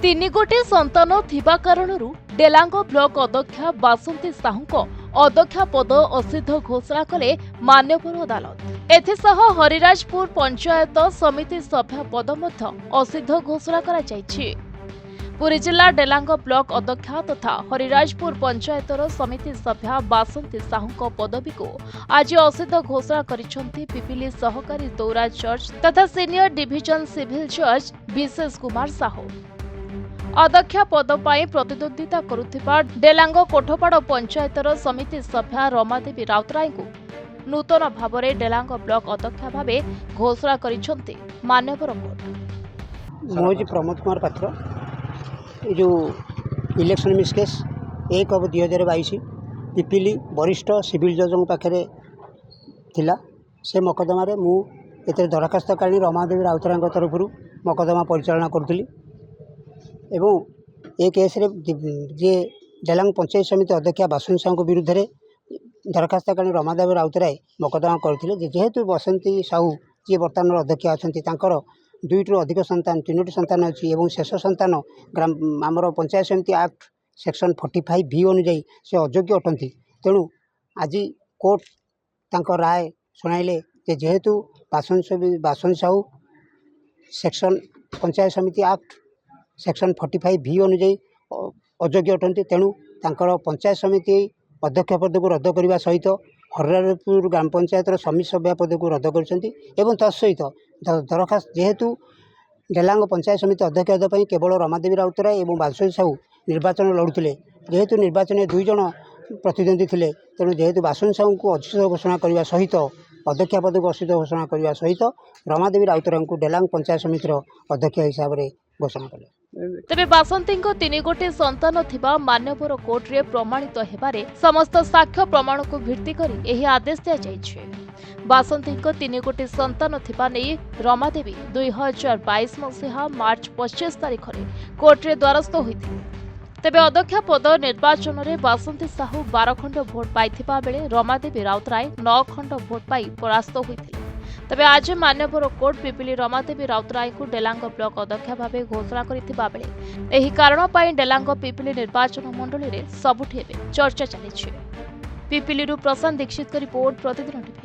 ତିନି ଗୋଟି ସନ୍ତାନ ଥିବା କାରଣରୁ ଡେଲାଙ୍ଗ ବ୍ଲକ ଅଧ୍ୟକ୍ଷା ବାସନ୍ତୀ ସାହୁଙ୍କ ଅଧ୍ୟକ୍ଷା ପଦ ଅସିଦ୍ଧ ଘୋଷଣା କଲେ ମାନ୍ୟବର ଅଦାଲତ। ଏଥିସହ ହରିରାଜପୁର ପଞ୍ଚାୟତ ସମିତି ସଭ୍ୟ ପଦ ମଧ୍ୟ ଅସିଦ୍ଧ ଘୋଷଣା କରାଯାଇଛି। ପୁରୀ ଜିଲ୍ଲା ଡେଲାଙ୍ଗ ବ୍ଲକ ଅଧ୍ୟକ୍ଷା ତଥା ହରିରାଜପୁର ପଞ୍ଚାୟତର ସମିତି ସଭ୍ୟା ବାସନ୍ତୀ ସାହୁଙ୍କ ପଦବୀକୁ ଆଜି ଅସିଦ୍ଧ ଘୋଷଣା କରିଛନ୍ତି ପିପିଲି ସହକାରୀ ଦୌରା ଜଜ୍ ତଥା ସିନିୟର ଡିଭିଜନ ସିଭିଲ ଜଜ୍ ବିଶେଷ କୁମାର ସାହୁ। अध्यक्ष पद पर प्रतिद्वंदिता करुथिबा डेलांग कोठपाड़ पंचायतर समिति सभ्या रमादेवी राउतराय को नूतन भाव में डेलांग ब्लॉक अध्यक्ष भाव घोषणा करिसेंती मान्यवर कोर्ट। मोजी प्रमोद कुमार पात्र जो इलेक्शन मिस केस 1/2022 पिपिली वरिष्ठ सिविल जजों पाखे थिला से मकदमा रे मु एते दरखास्तकारिणी रमादेवी राउतराय तरफ मकदमा परिचालना करुली एवं ए केस रे जे डेलांग पंचायत समिति अध्यक्ष बासुन साहू विरुद्ध में दरखास्तकारिणी रमादेवी राउतराय मकदमा करथिले जेहेतु बसंती साहू जी वर्तमान अध्यक्ष अच्छा दुईटू अधिक संतान 3टी संतान अच्छी और शेष संतान ग्राम आमर पंचायत समिति एक्ट सेक्शन 45 बी अनुजाई से अयोग्य अटंती। तेणु आज कोर्ट तांकर राय शुणाइले जेहेतु बासन साहू सेक्शन पंचायत समिति एक्ट सेक्शन 45 बी अनुजाई अयोग्य अटंती। तेणु तांकर पंचायत समिति अध्यक्ष पद को रद्द करने सहित हरिराजपुर ग्राम पंचायतर समिति सभ्य पद को रद्द कर तत्सहित दरखास्त जेहेतु डेलांग पंचायत समिति अध्यक्ष पद केवल रमादेवी राउतराय और बासुन साहू निर्वाचन लड़ुते जेहेतु निर्वाचन में 2 जन प्रतिद्वंदी थे। तेणु जेहेतु बासुन साहू को असिद्ध घोषणा करने सहित अध्यक्ष पद को असिद्ध घोषणा करने सहित रमादेवी राउतराय को डेलांग पंचायत समितिर अध्यक्ष हिसाब से घोषणा कले। तेबे बासंती तीन गोटी संतान थिबा मान्यवर कोर्ट रे प्रमाणित हेबारे समस्त साक्ष्य प्रमाण को भित्ति करी एही आदेश दिया जायछि। बासंती तीन गोटी संतान थिबा नै रमादेवी 2022 मसीहा मार्च 25 तारिख रे कोर्ट रे द्वारस्थ होइथिले। तेबे अध्यक्ष पद निर्वाचन रे बासंती साहू 12 खंड भोट पाइथिबा बेले रमादेवी राउतराय 9 खंड भोट पाई परास्त होइथिले। तेबे आज मान्यवर कोर्ट पिपिली रमादेवी राउतराय को डेलांग ब्लॉक अध्यक्ष भाव घोषणा करथिबा बेले एही कारण पाई डेलांग पिपिली निर्वाचन मंडली रे सबुठी चर्चा चली। पिपिली प्रशांत दीक्षित का रिपोर्ट प्रतिदिन।